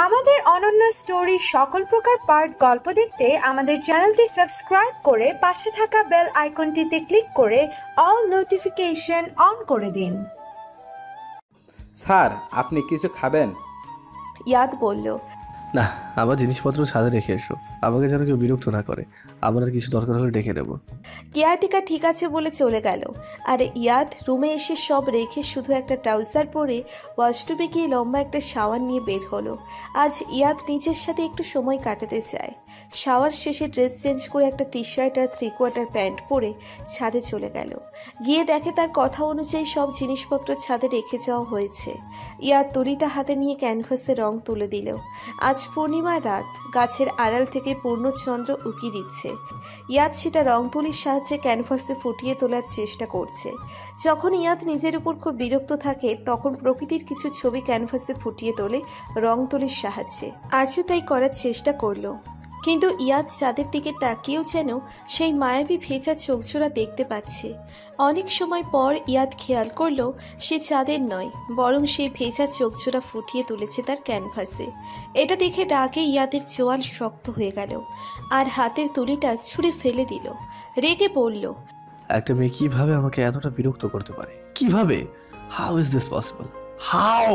আমাদের অনন্য স্টোরি সকল প্রকার পার্ট গল্প দেখতে আমাদের চ্যানেলটি সাবস্ক্রাইব করে পাশে থাকা বেল আইকনটিতে ক্লিক করে অল নোটিফিকেশন অন করে দিন। স্যার, আপনি কিছু খাবেন? ইয়াদ বলল, না, আমার জিনিসপত্র ছাদে রেখে এসো, আমাকে যেন কেউ বিরক্ত না করে। আমার আর কিছু দরকার হলে ডেকে নেব। কেয়ারটেকার ঠিক আছে বলে চলে গেল। আর ইয়াদ রুমে এসে সব রেখে শুধু একটা ট্রাউজার পরে ওয়াশরুমে গিয়ে লম্বা একটা শাওয়ার নিয়ে বের হলো। আজ ইয়াদ নিজের সাথে একটু সময় কাটাতে চায়। শাওয়ার শেষে ড্রেস চেঞ্জ করে একটা টি শার্ট আর 3/4 প্যান্ট পরে ছাদে চলে গেল। গিয়ে দেখে তার কথা অনুযায়ী সব জিনিসপত্র ছাদে রেখে যাওয়া হয়েছে। ইয়াদ তুলিটা হাতে নিয়ে ক্যানভাসে রং তুলে দিল। আজ পূর্ণিমার রাত, গাছের আড়াল থেকে পূর্ণচন্দ্র উকি দিচ্ছে। ইয়াদ সেটা রং তুলির সাহায্যে ক্যানভাসে ফুটিয়ে তোলার চেষ্টা করছে। যখন ইয়াদ নিজের উপর খুব বিরক্ত থাকে তখন প্রকৃতির কিছু ছবি ক্যানভাসে ফুটিয়ে তোলে রং তুলির সাহায্যে। আজও তাই করার চেষ্টা করলো, কিন্তু ইয়াদ চাঁদের দিকে তাকিয়েও যেন সেই মায়াবী ভেজা চোখজোড়া দেখতে পাচ্ছে। অনেক সময় পর ইয়াদ খেয়াল করলো সে চাঁদের নয়, বরং সেই ভেজা চোখজোড়া ফুটিয়ে তুলেছে তার ক্যানভাসে। এটা দেখে ডাকে ইয়াদের চোয়াল শক্ত হয়ে গেল আর হাতের তুলিটা ছুঁড়ে ফেলে দিল। রেগে বলল, একটা মেয়ে কিভাবে আমাকে এতটা বিরক্ত করতে পারে? কিভাবে? How is this possible? How?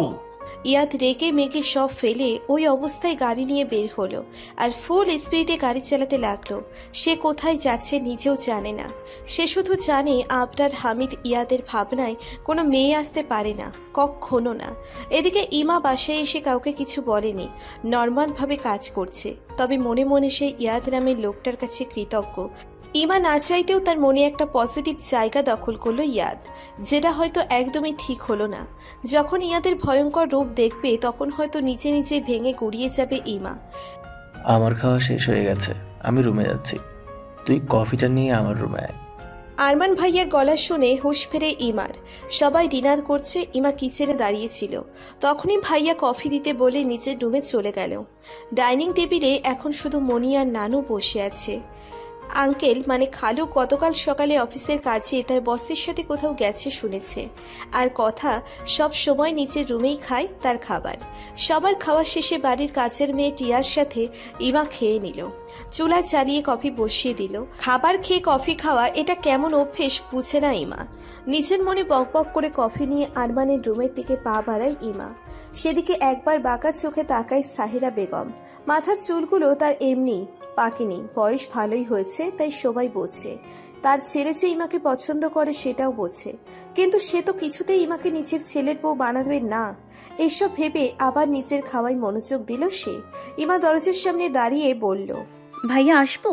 ইয়াদ রেগে মেগে সব ফেলে ওই অবস্থায় গাড়ি নিয়ে বের হলো আর ফুল স্পিডে গাড়ি চালাতে লাগলো। সে কোথায় যাচ্ছে নিজেও জানে না। সে শুধু জানে আবরার হামিদ ইয়াদের ভাবনায় কোনো মেয়ে আসতে পারে না, কখনো না। এদিকে ইমা বাসায় এসে কাউকে কিছু বলেনি, নর্মালভাবে কাজ করছে। তবে মনে মনে সে ইয়াদ নামের লোকটার কাছে কৃতজ্ঞ। ইমা না চাইতেও তার মনে একটা পজিটিভ জায়গা দখল করলো ইয়াদ, যেটা হয়তো একদমই ঠিক হলো না। যখন ইয়াদের ভয়ঙ্কর রূপ দেখবে তখন হয়তো নিচে নিচে ভেঙে গুড়িয়ে যাবে ইমা। আমার খাওয়া শেষ হয়ে গেছে, আমি রুমে যাচ্ছি, তুই কফিটা নিয়ে আমার রুমে আয়। আরমান ভাইয়ার গলা শুনে হুঁশ ফেরে ইমার। সবাই ডিনার করছে, ইমা কিচেনে দাঁড়িয়েছিল। তখনই ভাইয়া কফি দিতে বলে নিচের রুমে চলে গেল। ডাইনিং টেবিলে এখন শুধু মনি আর নানু বসে আছে। আঙ্কেল মানে খালু গতকাল সকালে অফিসের কাজে তার বসের সাথে কোথাও গেছে শুনেছে, আর কথা সব সময় নিচের রুমেই খায় তার খাবার। সবার খাওয়া শেষে বাড়ির কাজের মেয়ে টিয়ার সাথে ইমা খেয়ে নিল। চুলা চালিয়ে কফি বসিয়ে দিল। খাবার খেয়ে কফি খাওয়া এটা কেমন অভ্যেস বুঝে না ইমা। নিজের মনে বকবক করে কফি নিয়ে আরমানের রুমের দিকে পা বাড়ায় ইমা। সেদিকে একবার বাঁকা চোখে তাকায় সাহিরা বেগম। মাথার চুলগুলো তার এমনি পাকেনি, বয়স ভালোই হয়েছে তাই সবাই বোঝে। তার ছেলে যে ইমাকে পছন্দ করে সেটাও বোঝে, কিন্তু সে তো কিছুতেই ইমাকে নিজের ছেলের বউ বানাবে না। এইসব ভেবে আবার নিজের খাওয়ায় মনোযোগ দিল সে। ইমা দরজার সামনে দাঁড়িয়ে বলল, ভাইয়া আসবো?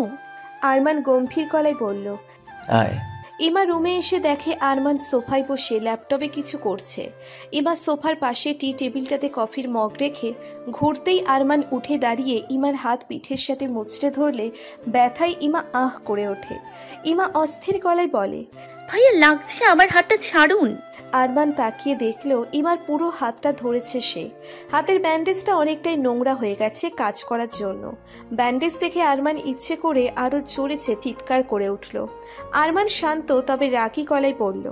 আরমান গম্ভীর গলায় বলল, আয়। ইমা রুমে এসে দেখে আরমান সোফায় বসে ল্যাপটপে কিছু করছে। ইমা সোফার পাশে টি টেবিলটাতে কফির মগ রেখে ঘুরতেই আরমান উঠে দাঁড়িয়ে ইমার হাত পিঠের সাথে মুচড়ে ধরলে ব্যথায় ইমা আহ করে ওঠে। ইমা অস্থির গলায় বলে, ভাইয়া লাগছে, আমার হাতটা ছাড়ুন। আরমান তাকিয়ে দেখলো ইমার পুরো হাতটা ধরেছে সে। হাতের ব্যান্ডেজটা অনেকটাই নোংরা হয়ে গেছে কাজ করার জন্য। ব্যান্ডেজ দেখে আরমান ইচ্ছে করে আরো জোরেছে চিৎকার করে উঠল। আরমান শান্ত তবে রাগী গলায় বলল,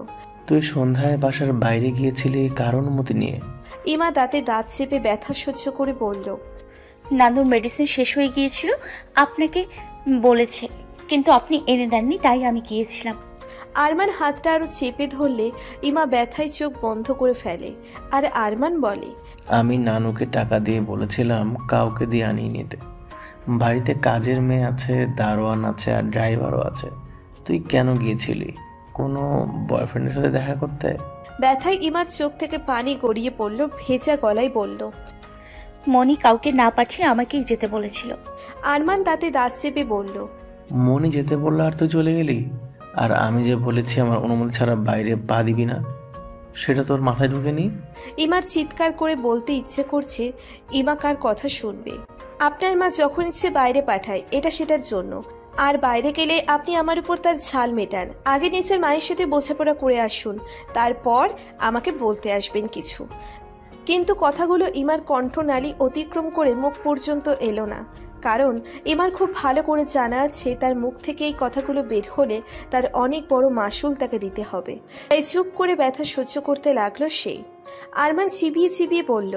তুই সন্ধ্যায় বাসার বাইরে গিয়েছিলি কার অনুমতি নিয়ে? ইমা দাঁতে দাঁত চেপে ব্যথা সহ্য করে বলল, নানুর মেডিসিন শেষ হয়ে গিয়েছিল, আপনাকে বলেছে কিন্তু আপনি এনে দেননি, তাই আমি গিয়েছিলাম। আরমান হাতটা আরো চেপে ধরলে ইমা ব্যথায় চোখ বন্ধ করে ফেলে। আর আরমান বলে, আমি নানুকে টাকা দিয়ে বলেছিলাম কাউকে দিয়ে আনিয়ে নিতে। বাড়িতে কাজের মেয়ে আছে, দারোয়ান আছে আর ড্রাইভারও আছে। তুই কেন গিয়েছিলি? কোনো বয়ফ্রেন্ডের সাথে দেখা করতে? ব্যথায় ইমার চোখ থেকে পানি গড়িয়ে পড়ল। ভেজা গলায় বলল, মনি কাউকে না পাঠিয়ে আমাকেই যেতে বলেছিল। আরমান দাঁতে দাঁত চেপে বলল, মনি যেতে বললো আর তুই চলে গেলি? আর আমি যে বলেছি আমার অনুমতি ছাড়া বাইরে পা দিবি না, সেটা তোর মাথায় ঢুকেনি? ইমার চিৎকার করে বলতে ইচ্ছে করছে ইমা কার কথা শুনবে। আপনার মা যখন ইচ্ছে বাইরে পাঠায়, এটা সেটার জন্য। আর বাইরে গেলে আপনি আমার উপর তার ঝাল মেটান। আগে নিজের মায়ের সাথে বোঝাপড়া করে আসুন, তারপর আমাকে বলতে আসবেন কিছু। কিন্তু কথাগুলো ইমার কণ্ঠনালী অতিক্রম করে মুখ পর্যন্ত এলো না। কারণ ইমার খুব ভালো করে জানা আছে তার মুখ থেকে এই কথাগুলো বের হলে তার অনেক বড় মাসুল তাকে দিতে হবে। তাই চুপ করে ব্যথা সহ্য করতে লাগলো সে। আরমান চিবিয়ে চিবিয়ে বলল।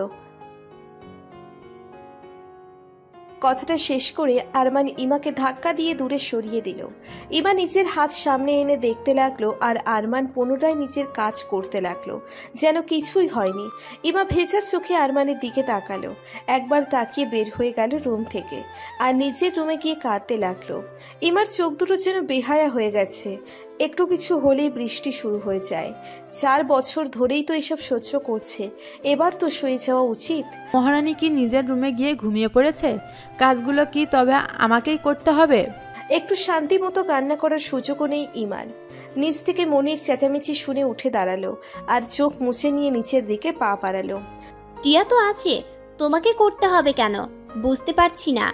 কথাটা শেষ করে আরমান ইমাকে ধাক্কা দিয়ে দূরে সরিয়ে দিল। ইমা নিজের হাত সামনে এনে দেখতে লাগলো আর আরমান পুনরায় নিজের কাজ করতে লাগলো যেন কিছুই হয়নি। ইমা ভেজা চোখে আরমানের দিকে তাকালো, একবার তাকিয়ে বের হয়ে গেল রুম থেকে আর নিজের রুমে গিয়ে কাঁদতে লাগলো। ইমার চোখ দুটো যেন বেহায়া হয়ে গেছে। একটু কিছু হলেই বৃষ্টি শুরু হয়ে যায়। 4 বছর ধরেই তো এসব সহ্য করছে, এবার তো শুয়ে যাওয়া উচিত। মহারানী কি নিজের রুমে গিয়ে ঘুমিয়ে পড়েছে? কাজগুলো কি তবে আমাকেই করতে হবে? একটু শান্তি মতো কান্না করার সুযোগও নেই ইমার। নিচ থেকে মনির চেঁচামেচি শুনে উঠে দাঁড়ালো আর চোখ মুছে নিয়ে নিচের দিকে পা বাড়ালো। টিয়া তো আছে, তোমাকে করতে হবে কেন বুঝতে পারছি না।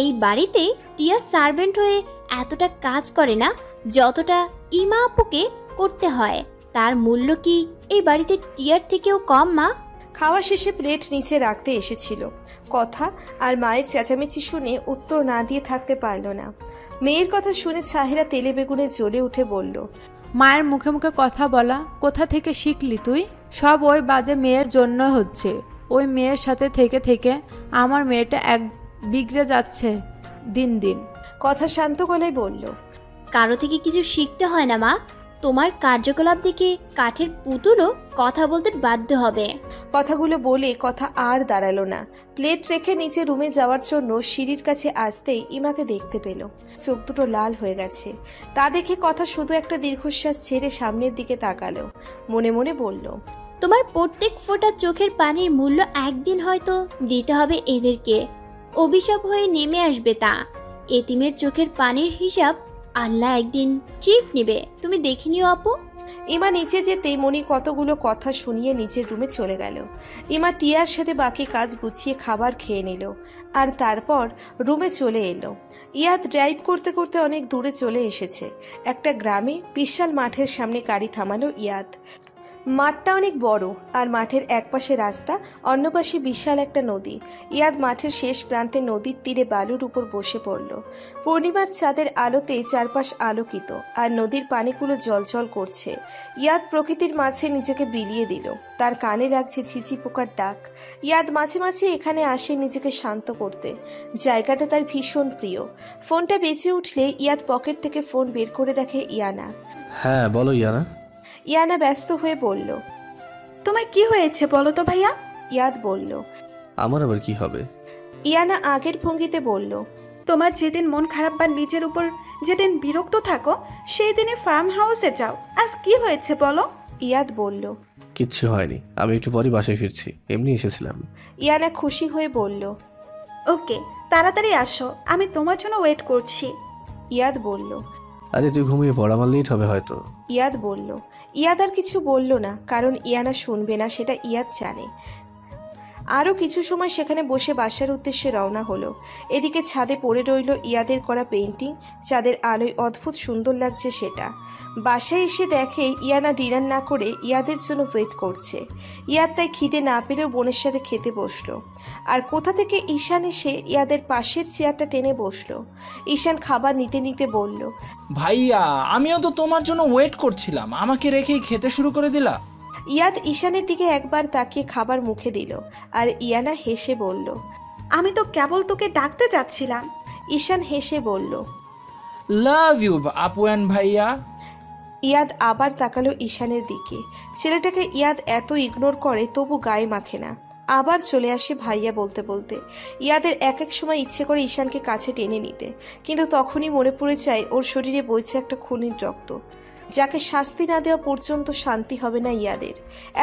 এই বাড়িতে টিয়া সার্ভেন্ট হয়ে এতটা কাজ করে না যতটা ইমা আপুকে করতে হয়। তার মূল্য কি এই বাড়িতে টিয়ার থেকেও কম মা? খাওয়া শেষে প্লেট নিচে রাখতে এসেছিল। কথা আর মায়ের চেঁচামেচি শুনে উত্তর না দিয়ে থাকতে পারল না। মেয়ের কথা শুনে সাহেরা তেলে বেগুনে জ্বলে উঠে বলল, মায়ের মুখে মুখে কথা বলা কোথা থেকে শিখলি তুই? সব ওই বাজে মেয়ের জন্য হচ্ছে। ওই মেয়ের সাথে থেকে থেকে আমার মেয়েটা এক বিগড়ে যাচ্ছে দিন দিন। কথা শান্ত গলায় বলল, কারো থেকে কিছু শিখতে হয় না মা। তোমার কার্যকলাপ দেখে কাঠের পুতুলও কথা বলতে বাধ্য হবে। কথাগুলো বলে কথা আর দাঁড়ালো না। প্লেট রেখে নিচে রুমে যাওয়ার জন্য সিঁড়ির কাছে আসতেই ইমাকে দেখতে পেল। চোখ দুটো লাল হয়ে গেছে। তা দেখে কথা শুধু একটা দীর্ঘশ্বাস ছেড়ে সামনের দিকে তাকালো। মনে মনে বলল, তোমার প্রত্যেক ফোঁটা চোখের পানির মূল্য একদিন হয়তো দিতে হবে এদেরকে। অভিশাপ হয়ে নেমে আসবে তা। এতিমের চোখের পানির হিসাব আল্লাহ একদিন ঠিক নেবে, তুমি দেখে নিও আপু। ইমা নিচে যেতেই মনি কতগুলো কথা শুনিয়ে নিচের রুমে চলে গেল। ইমা টিয়ার সাথে বাকি কাজ গুছিয়ে খাবার খেয়ে নিল আর তারপর রুমে চলে এলো। ইয়াদ ড্রাইভ করতে করতে অনেক দূরে চলে এসেছে। একটা গ্রামে বিশাল মাঠের সামনে গাড়ি থামালো ইয়াদ। মাঠটা অনেক বড় আর মাঠের একপাশে রাস্তা, অন্য পাশে বিশাল একটা নদী। ইয়াদ মাঠের শেষ প্রান্তে নদীর তীরে বালুর উপর বসে পড়ল। পূর্ণিমার চাঁদের আলোতে চারপাশ আলোকিত আর নদীর পানিগুলো জলজল করছে। ইয়াদ প্রকৃতির মাঝে নিজেকে বিলিয়ে দিল। তার কানে লাগছে ঝিঝি পোকার ডাক। ইয়াদ মাঝে মাঝে এখানে আসে নিজেকে শান্ত করতে। জায়গাটা তার ভীষণ প্রিয়। ফোনটা বেজে উঠলে ইয়াদ পকেট থেকে ফোন বের করে দেখে ইয়ানা। হ্যাঁ বলো ইয়ানা। ইয়ানা ব্যস্ত হয়ে বলল, তোমার কি হয়েছে বলো তো ভাইয়া? ইয়াদ বলল, আমার আবার কি হবে? ইয়ানা আগের ভঙ্গিতে বলল, তোমার যেদিন মন খারাপ বা নিজের উপর যেদিন বিরক্ত থাকো সেই দিনে ফার্ম হাউসে যাও। আজ কি হয়েছে বলো? ইয়াদ বলল, কিচ্ছু হয়নি, আমি একটু পরই বাসায় ফিরছি, এমনি এসেছিলাম। ইয়ানা খুশি হয়ে বলল, ওকে তাড়াতাড়ি আসো, আমি তোমার জন্য ওয়েট করছি। ইয়াদ বলল, আরে তুই ঘুমিয়ে পড়, আমার লেট হবে হয়তো। ইয়াদ বলল। ইয়াদ আর কিছু বলল না, কারণ ইয়ানা শুনবে না সেটা ইয়াদ জানে। আরও কিছু সময় সেখানে বসে বাসার উদ্দেশ্যে রওনা হলো। এদিকে ছাদে পড়ে রইল ইয়াদের করা পেন্টিং। চাঁদের আলোয় অদ্ভুত সুন্দর লাগছে সেটা। বাসায় এসে দেখে ইয়ানা ডিনার না করে ইয়াদের জন্য ওয়েট করছে। ইয়াদ তাই খিদে না পেলেও বোনের সাথে খেতে বসলো। আর কোথা থেকে ঈশান এসে ইয়াদের পাশের চেয়ারটা টেনে বসলো। ঈশান খাবার নিতে নিতে বলল, ভাইয়া আমিও তো তোমার জন্য ওয়েট করছিলাম, আমাকে রেখেই খেতে শুরু করে দিলা। ইয়াদ ঈশানের দিকে একবার তাকিয়ে খাবার মুখে দিল আর ইয়ানা হেসে বলল, আমি তো কেবল তোকে ডাকতে যাচ্ছিলাম। ঈশান হেসে বলল, লাভ ইউ আপু অ্যান্ড ভাইয়া। ইয়াদ আবার তাকালো ঈশানের দিকে। ছেলেটাকে ইয়াদ এত ইগনোর করে তবু গায়ে মাখে না। আবার চলে আসে ভাইয়া বলতে বলতে। ইয়াদের এক এক সময় ইচ্ছে করে ঈশানকে কাছে টেনে নিতে, কিন্তু তখনই মনে পড়ে যায় ওর শরীরে বইছে একটা খুনির রক্ত, যাকে শাস্তি না দেওয়া পর্যন্ত শান্তি হবে না ইয়াদের।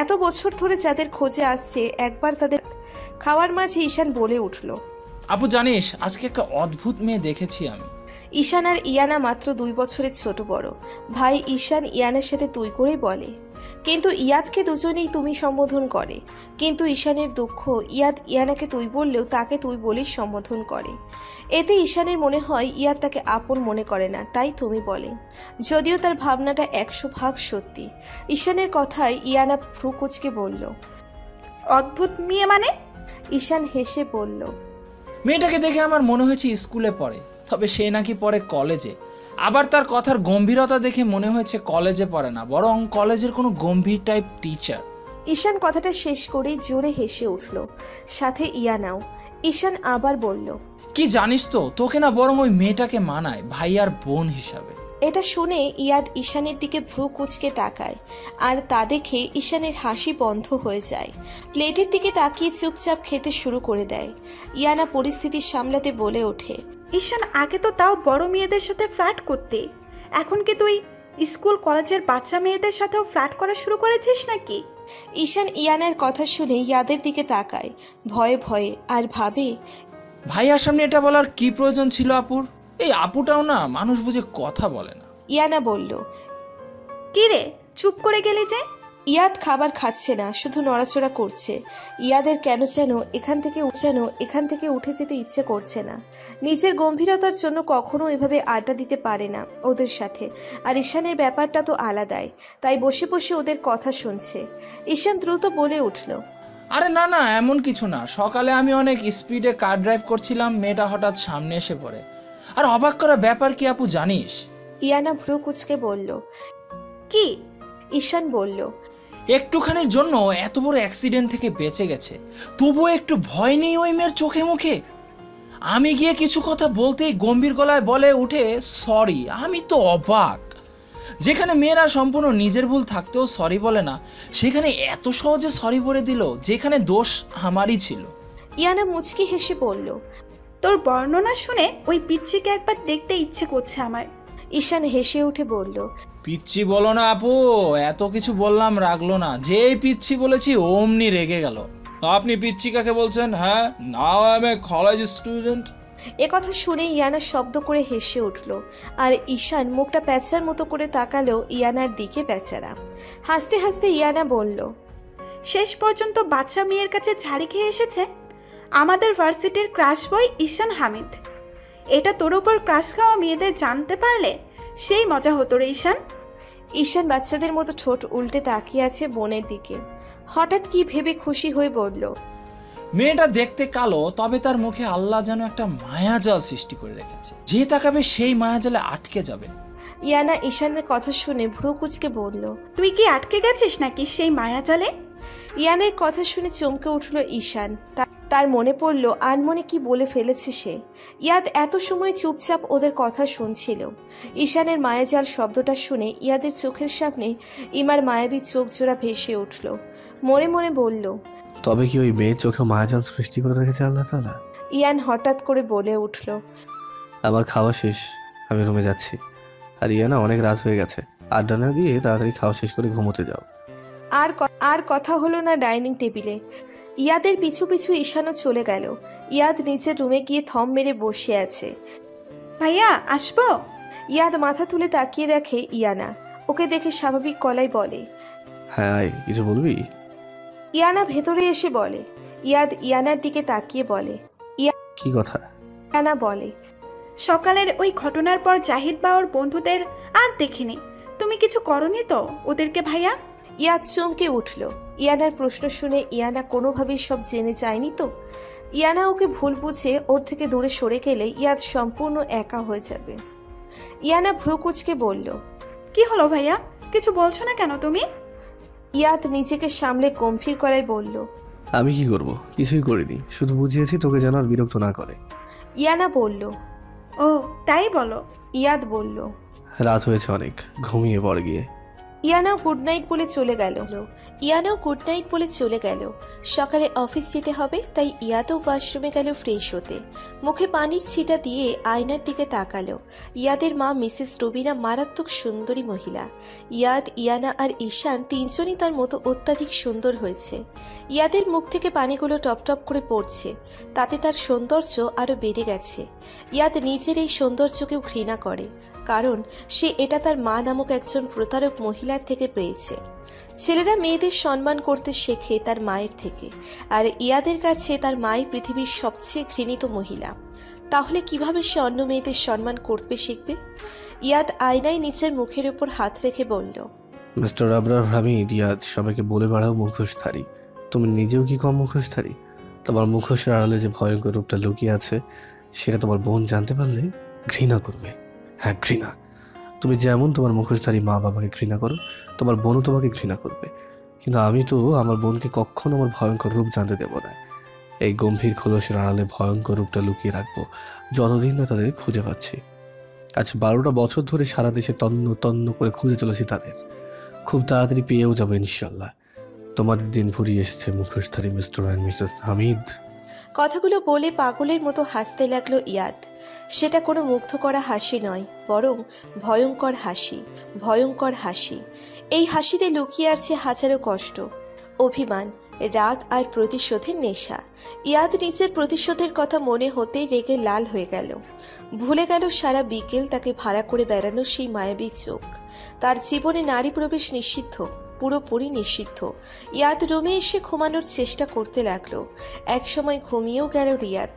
এত বছর ধরে যাদের খোঁজে আসছে, একবার তাদের খাওয়ার মাঝে ঈশান বলে উঠল, আপু জানিস আজকে একটা অদ্ভুত মেয়ে দেখেছি আমি। ঈশান আর ইয়ানা মাত্র 2 বছরের ছোট বড় ভাই। ঈশান ইয়ানের সাথে তুই করেই বলে, কিন্তু ইয়াদকে দুজনেই তুমি সম্বোধন করে। কিন্তু ঈশানের দুঃখ, ইয়াদ ইয়ানাকে তুই বললেও তাকে তুই বলেই সম্বোধন করে। এতে ঈশানের মনে হয় ইয়াদ তাকে আপন মনে করে না, তাই তুমি বলে, যদিও তার ভাবনাটা 100% সত্যি। ঈশানের কথায় ইয়ানা ভ্রু কুঁচকে বলল, অদ্ভুত মেয়ে মানে? ঈশান হেসে বলল, মেয়েটাকে দেখে আমার মনে হয়েছে স্কুলে পড়ে, তবে সে নাকি পড়ে কলেজে। আবার তার কথার গম্ভীরতা দেখে মনে হয়েছে কলেজে পড়ে না, বরং কলেজের কোনো গম্ভীর টাইপ টিচার। ঈশান কথাটা শেষ করেই জোরে হেসে উঠল, সাথে ইয়ানাও। ঈশান আবার বলল, কি জানিস তো, তোকে না বরং ওই মেয়েটাকে মানায় ভাই আর বোন হিসাবে। এটা শুনে ইয়াদ ঈশানের দিকে ভ্রু কুঁচকে তাকায়, আর তা দেখে ঈশানের হাসি বন্ধ হয়ে যায়। প্লেটের দিকে তাকিয়ে চুপচাপ খেতে শুরু করে দেয়। ইয়ানা পরিস্থিতি সামলাতে বলে ওঠে, ঈশান, আগে তো তাও বড় মেয়েদের সাথে ফ্ল্যাট করতে, এখন কি তুই স্কুল কলেজের বাচ্চা মেয়েদের সাথেও ফ্ল্যাট করা শুরু করেছিস নাকি? ঈশান ইয়ানার কথা শুনে ইয়াদের দিকে তাকায় ভয়ে ভয়ে, আর ভাবে, ভাইয়ার সামনে এটা বলার কি প্রয়োজন ছিল আপুর? এই আপুটাও না মানুষ বুঝে কথা বলে না। ইয়ানা বলল, কি রে, চুপ করে গেলি যে? ইয়াদ খাবার খাচ্ছে না, শুধু নড়াচড়া করছে। ইয়াদের কেন যেন এখান থেকে উঠে যেতে ইচ্ছে করছে না। নিজের গম্ভীরতার জন্য কখনো এভাবে আড্ডা দিতে পারে না ওদের সাথে, আর ঈশানের ব্যাপারটা তো আলাদাই, তাই বসে বসে ওদের কথা শুনছে। ঈশান দ্রুত বলে উঠল, আরে না না, এমন কিছু না। সকালে আমি অনেক স্পিডে কার ড্রাইভ করছিলাম, মেয়েটা হঠাৎ সামনে এসে পড়ে। আর অবাক করা ব্যাপার কি আপু জানিস? ইয়ানা ভ্রু কুঁচকে বলল, কি? ঈশান বলল, একটুখানির জন্য এত বড় অ্যাক্সিডেন্ট থেকে বেঁচে গেছে, তবুও একটু ভয় নেই ওই মেয়ের চোখে মুখে। আমি গিয়ে কিছু কথা বলতেই গম্ভীর গলায় বলে উঠে, সরি। আমি তো অবাক, যেখানে মেয়েরা সম্পূর্ণ নিজের ভুল থাকতেও সরি বলে না, সেখানে এত সহজে সরি বলে দিল, যেখানে দোষ আমারই ছিল। ইয়ানা মুচকি হেসে বলল, তোর বর্ণনা শুনে ওই পিচ্চিকে একবার দেখতে ইচ্ছে করছে আমার। ঈশান হেসে উঠে বলল, পিচ্ছি বলো না আপু, এত কিছু বললাম রাগলো না, যেই পিচ্ছি বলেছি অমনি রেগে গেল। আপনি পিচ্ছি কাকে বলছেন? হ্যাঁ, now I M A college student. একথা শুনে ইয়ানা শব্দ করে হেসে উঠল, আর ঈশান মুখটা প্যাঁচার মতো করে তাকালো ইয়ানার দিকে বেচারা। হাসতে হাসতে ইয়ানা বলল, শেষ পর্যন্ত বাচ্চা মেয়ের কাছে ছাড়ি খেয়ে এসেছে আমাদের ভার্সিটির ক্রাশ বয় ঈশান হামিদ। এটা তোর উপর ক্রাশ খাওয়া মেয়েদের জানতে পারলে সেই মজা হতো রে ঈশান। ঈশান বাচ্চাদের মতো ঠোঁট উল্টে তাকিয়ে আছে বোনের দিকে। হঠাৎ কি ভেবে খুশি হয়ে বলল, মেয়েটা দেখতে কালো, তবে তার মুখে আল্লাহ যেন একটা মায়াজাল সৃষ্টি করে রেখেছে, যে তাকাবে সেই মায়াজালে আটকে যাবে। ইয়ানা ঈশানের কথা শুনে ভ্রু কুঁচকে বলল, তুই কি আটকে গেছিস নাকি সেই মায়াজালে? ইয়ানের কথা শুনে চমকে উঠল ঈশান। তার মনে পড়ল আনমনে কি বলে ফেলেছে সে। ইয়াদ এত সময় চুপচাপ ওদের কথা শুনছিল। ঈশানের মায়াজাল শব্দটা শুনে ইয়াদের চোখের সামনে ইমার মায়াবী চোখ জোড়া ভেসে উঠল। মনে মনে বলল, তবে কি ওই মেয়ের চোখে মায়াজাল সৃষ্টি করে রেখেছে আল্লাহ তাআলা? ইয়ান হঠাৎ করে বলে উঠল, আমার খাওয়া শেষ, আমি রুমে যাচ্ছি। আর ইয়ানা, অনেক রাত হয়ে গেছে, আড্ডা না দিয়ে তাড়াতাড়ি খাওয়া শেষ করে ঘুমোতে যাও। আর কথা হলো না ডাইনিং টেবিলে। ইয়াদের পিছু পিছু ঈশানও চলে গেল। ইয়াদ নিচের রুমে গিয়ে থম মেরে বসে আছে। ভাইয়া আসবো? ইয়াদ মাথা তুলে তাকিয়ে দেখে ইয়ানা। ওকে দেখে স্বাভাবিক গলায় বলে, হ্যাঁ আয়, কিছু বলবি? ইয়ানা ভেতরে এসে বলে। ইয়াদ ইয়ানার দিকে তাকিয়ে বলে, কি কথা? ইয়ানা বলে, সকালের ওই ঘটনার পর জাহিদ বা ওর বন্ধুদের আর দেখিনি, তুমি কিছু করনি তো ওদেরকে ভাইয়া? ইয়াদ চমকে উঠল। ইয়ানার প্রশ্ন শুনে ইয়ানা কোনোভাবেই সব জেনে যায়নি তো। ইয়ানা ওকে ভুল বুঝে ওর থেকে দূরে সরে গেলে ইয়াদ সম্পূর্ণ একা হয়ে যাবে। ইয়ানা ভ্রু কুঁচকে বলল, কি হলো ভাইয়া, কিছু বলছো না কেন তুমি? ইয়াদ নিজেকে সামলে গম্ভীর গলায় বলল, আমি কি করব? কিছুই করিনি, শুধু বুঝিয়েছি তোকে যেন আর বিরক্ত না করে। ইয়ানা বলল, ও তাই বলো? ইয়াদ বলল, রাত হয়েছে অনেক, ঘুমিয়ে পড় গিয়ে। ইয়ানাও গুড নাইট বলে চলে গেল। সকালে অফিস যেতে হবে, তাই ইয়াদও ওয়াশরুমে গেল ফ্রেশ হতে। মুখে পানির ছিটা দিয়ে আয়নার দিকে তাকালো। ইয়াদের মা মিসেস রুবিনা মারাত্মক সুন্দরী মহিলা। ইয়াদ, ইয়ানা আর ঈশান তিনজনই তার মতো অত্যাধিক সুন্দর হয়েছে। ইয়াদের মুখ থেকে পানিগুলো টপ টপ করে পড়ছে, তাতে তার সৌন্দর্য আরো বেড়ে গেছে। ইয়াদ নিজের এই সৌন্দর্যকেও ঘৃণা করে, কারণ সে এটা তার মা নামক একজন প্রতারক মহিলার থেকে পেয়েছে। ছেলেরা মেয়েদের সম্মান করতে শেখে তার মায়ের থেকে, আর ইয়াদের কাছে তার মাই পৃথিবীর সবচেয়ে ঘৃণিত মহিলা। তাহলে কিভাবে সে অন্য মেয়েদের সম্মান করতে শিখবে? ইয়াদ আয়নায় নিচের মুখের উপর হাত রেখে বলল, মিস্টার আবরার হামিদ, ইয়াদ সবাইকে বলে বেড়াও মুখোশধারী। তুমি নিজেও কি কম মুখোশধারী? তোমার মুখোশের আড়ালে যে ভয়ঙ্কর রূপটা লুকিয়ে আছে সেটা তোমার বোন জানতে পারলে ঘৃণা করবে। হ্যাঁ, ঘৃণা। তুমি যেমন তোমার মুখোশধারী মা বাবাকে ঘৃণা করো, তোমার বোনও তোমাকে ঘৃণা করবে। কিন্তু আমি তো আমার বোনকে কখনো আমার ভয়ঙ্কর রূপ জানতে দেব না। এই গম্ভীর খোলসের আড়ালে ভয়ঙ্কর রূপটা লুকিয়ে রাখবো যতদিন না তাদের খুঁজে পাচ্ছি। আজ 12টা বছর ধরে সারা দেশে তন্ন তন্ন করে খুঁজে চলেছি তাদের। খুব তাড়াতাড়ি পেয়েও যাবো ইনশাল্লাহ। তোমাদের দিন ফুরিয়ে এসেছে মুখোশধারী মিস্টার অ্যান্ড মিসেস হামিদ। কথাগুলো বলে পাগলের মতো হাসতে লাগলো ইয়াদ। সেটা কোনো মুগ্ধ করা হাসি নয়, বরং ভয়ঙ্কর হাসি, ভয়ঙ্কর হাসি। এই হাসিতে লুকিয়ে আছে হাজারো কষ্ট, অভিমান, রাগ আর প্রতিশোধের নেশা। ইয়াদ নিজের প্রতিশোধের কথা মনে হতেই রেগে লাল হয়ে গেল। ভুলে গেল সারা বিকেল তাকে ভাড়া করে বেড়ানো সেই মায়াবী চোখ। তার জীবনে নারী প্রবেশ নিষিদ্ধ, পুরোপুরি নিষিদ্ধ। ইয়াদ রুমে এসে ঘুমানোর চেষ্টা করতে লাগলো। একসময় ঘুমিয়েও গেল রিয়াদ।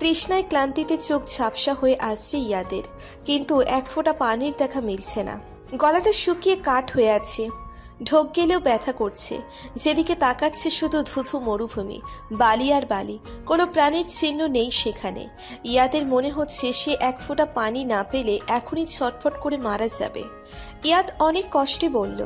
তৃষ্ণায় ক্লান্তিতে চোখ ঝাপসা হয়ে আসছে ইয়াদের, কিন্তু এক ফোঁটা পানির দেখা মিলছে না। গলাটা শুকিয়ে কাঠ হয়ে আছে, ঢোক গেলেও ব্যথা করছে। যেদিকে তাকাচ্ছে শুধু ধুধু মরুভূমি, বালি আর বালি, কোনো প্রাণীর চিহ্ন নেই সেখানে। ইয়াদের মনে হচ্ছে সে এক ফোঁটা পানি না পেলে এখনই ছটফট করে মারা যাবে। ইয়াদ অনেক কষ্টে বলল,